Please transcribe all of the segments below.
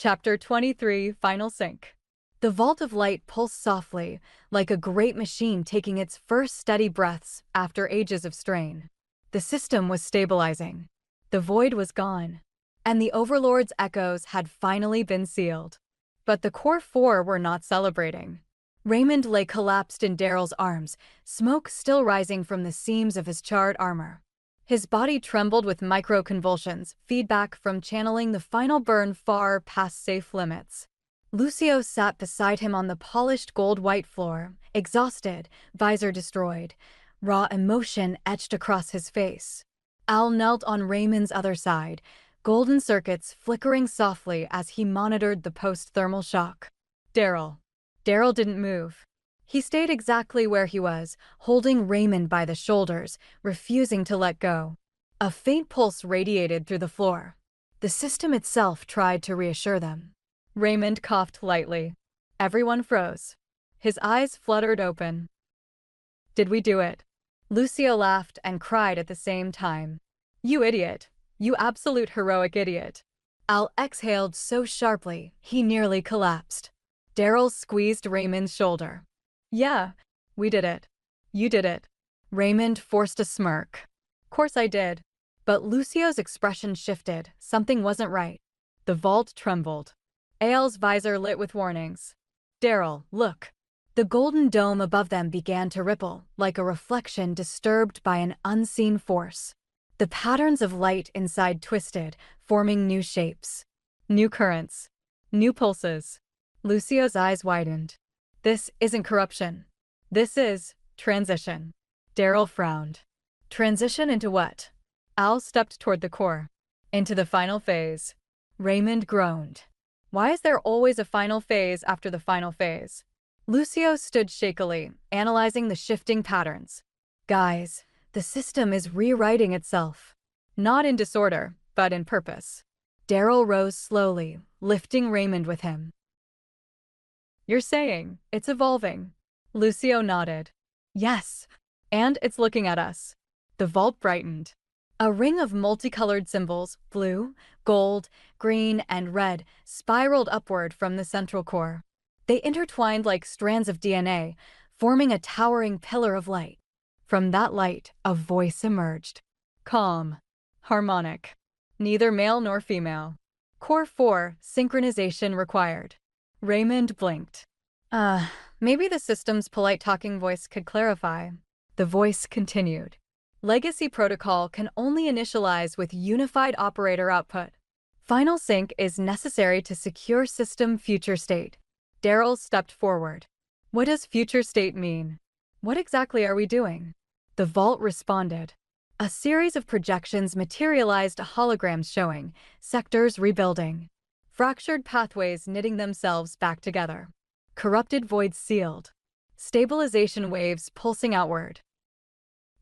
Chapter 23, Final Sync. The vault of light pulsed softly, like a great machine taking its first steady breaths after ages of strain. The system was stabilizing. The void was gone, and the Overlord's echoes had finally been sealed. But the Core Four were not celebrating. Raymond lay collapsed in Darrell's arms, smoke still rising from the seams of his charred armor. His body trembled with micro-convulsions, feedback from channeling the final burn far past safe limits. Lucio sat beside him on the polished gold-white floor, exhausted, visor destroyed, raw emotion etched across his face. Al knelt on Raymond's other side, golden circuits flickering softly as he monitored the post-thermal shock. Darrell didn't move. He stayed exactly where he was, holding Raymond by the shoulders, refusing to let go. A faint pulse radiated through the floor. The system itself tried to reassure them. Raymond coughed lightly. Everyone froze. His eyes fluttered open. "Did we do it?" Lucio laughed and cried at the same time. "You idiot. You absolute heroic idiot." Al exhaled so sharply, he nearly collapsed. Darrell squeezed Raymond's shoulder. "Yeah, we did it. You did it." Raymond forced a smirk. "Course I did." But Lucio's expression shifted. Something wasn't right. The vault trembled. Al's visor lit with warnings. "Darrell, look." The golden dome above them began to ripple, like a reflection disturbed by an unseen force. The patterns of light inside twisted, forming new shapes. New currents. New pulses. Lucio's eyes widened. "This isn't corruption. This is transition." Darrell frowned. "Transition into what?" Al stepped toward the core. "Into the final phase." Raymond groaned. "Why is there always a final phase after the final phase?" Lucio stood shakily, analyzing the shifting patterns. "Guys, the system is rewriting itself. Not in disorder, but in purpose." Darrell rose slowly, lifting Raymond with him. "You're saying it's evolving?" Lucio nodded. "Yes, and it's looking at us." The vault brightened. A ring of multicolored symbols, blue, gold, green, and red, spiraled upward from the central core. They intertwined like strands of DNA, forming a towering pillar of light. From that light, a voice emerged. Calm. Harmonic. Neither male nor female. Core 4, synchronization required. Raymond blinked. Maybe the system's polite talking voice could clarify." The voice continued. "Legacy protocol can only initialize with unified operator output. Final sync is necessary to secure system future state." Darrell stepped forward. "What does future state mean? What exactly are we doing?" The vault responded. A series of projections materialized holograms showing sectors rebuilding. Fractured pathways knitting themselves back together. Corrupted voids sealed. Stabilization waves pulsing outward.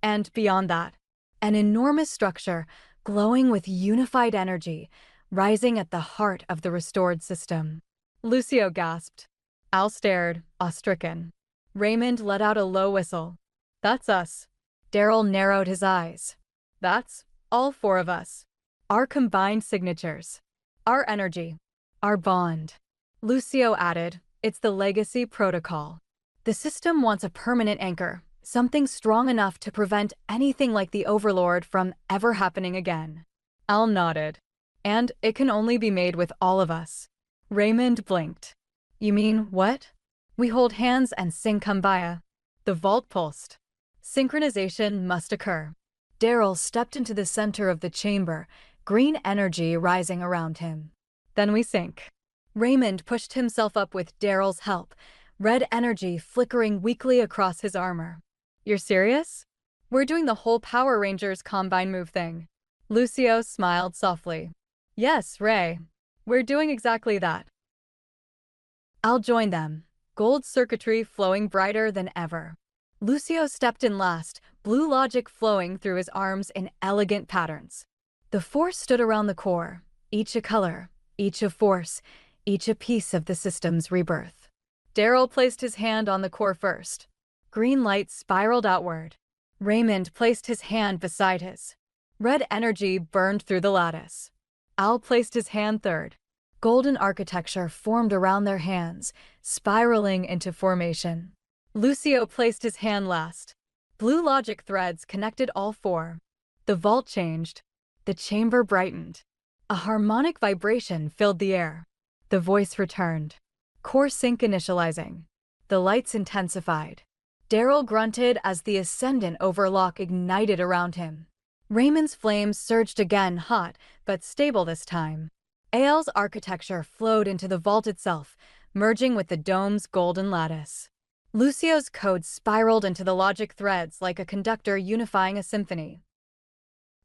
And beyond that, an enormous structure glowing with unified energy, rising at the heart of the restored system. Lucio gasped. Al stared, awe-stricken. Raymond let out a low whistle. "That's us." Darrell narrowed his eyes. "That's all four of us. Our combined signatures. Our energy. Our bond." Lucio added, "It's the legacy protocol. The system wants a permanent anchor, something strong enough to prevent anything like the Overlord from ever happening again." Al nodded. "And it can only be made with all of us." Raymond blinked. "You mean what?" "We hold hands and sing Kumbaya." The vault pulsed. Synchronization must occur. Darrell stepped into the center of the chamber, green energy rising around him. "Then we sync." Raymond pushed himself up with Darrell's help, red energy flickering weakly across his armor. "You're serious? We're doing the whole Power Rangers combine move thing." Lucio smiled softly. "Yes, Ray. We're doing exactly that." I'll join them, gold circuitry flowing brighter than ever. Lucio stepped in last, blue logic flowing through his arms in elegant patterns. The four stood around the core, each a color, each a force, each a piece of the system's rebirth. Darrell placed his hand on the core first. Green light spiraled outward. Raymond placed his hand beside his. Red energy burned through the lattice. Al placed his hand third. Golden architecture formed around their hands, spiraling into formation. Lucio placed his hand last. Blue logic threads connected all four. The vault changed. The chamber brightened. A harmonic vibration filled the air. The voice returned. Core sync initializing. The lights intensified. Darrell grunted as the ascendant overlock ignited around him. Raymond's flames surged again, hot, but stable this time. Ael's architecture flowed into the vault itself, merging with the dome's golden lattice. Lucio's code spiraled into the logic threads like a conductor unifying a symphony.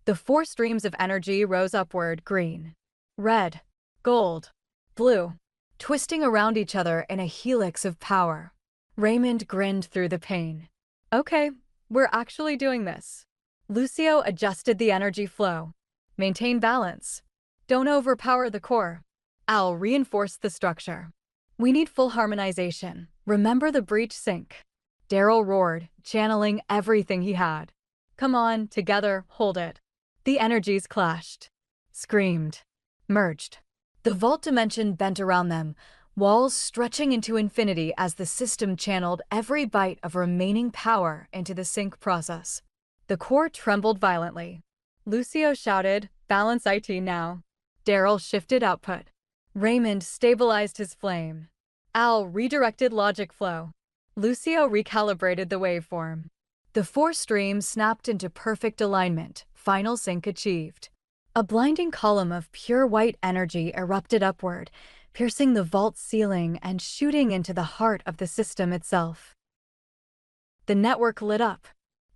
The four streams of energy rose upward: green, red, gold, blue, twisting around each other in a helix of power. Raymond grinned through the pain. Okay, we're actually doing this. Lucio adjusted the energy flow. Maintain balance. Don't overpower the core. Al reinforced the structure. We need full harmonization. Remember the breach sync. Darrell roared, channeling everything he had. Come on, together, hold it. The energies clashed, screamed, merged. The vault dimension bent around them, walls stretching into infinity as the system channeled every bite of remaining power into the sync process. The core trembled violently. Lucio shouted, "Balance IT now." Darrell shifted output. Raymond stabilized his flame. Al redirected logic flow. Lucio recalibrated the waveform. The four streams snapped into perfect alignment, final sync achieved. A blinding column of pure white energy erupted upward, piercing the vault ceiling and shooting into the heart of the system itself. The network lit up.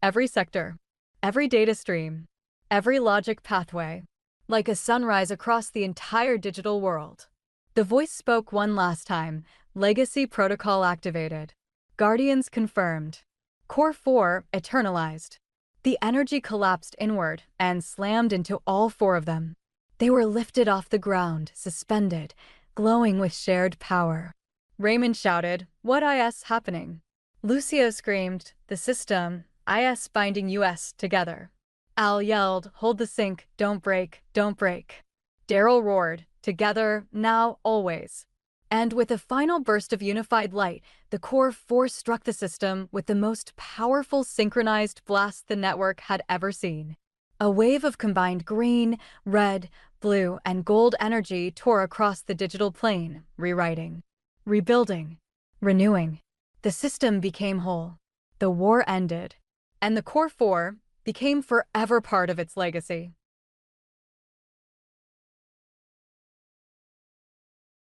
Every sector, every data stream, every logic pathway, like a sunrise across the entire digital world. The voice spoke one last time, legacy protocol activated. Guardians confirmed. Core 4 eternalized. The energy collapsed inward and slammed into all four of them. They were lifted off the ground, suspended, glowing with shared power. Raymond shouted, "What is happening?" Lucio screamed, "The system, IS binding US together." Al yelled, "Hold the sync, don't break, don't break." Darrell roared, "Together, now, always." And with a final burst of unified light, the core force struck the system with the most powerful synchronized blast the network had ever seen. A wave of combined green, red, blue, and gold energy tore across the digital plane, rewriting, rebuilding, renewing. The system became whole. The war ended, and the Core 4 became forever part of its legacy.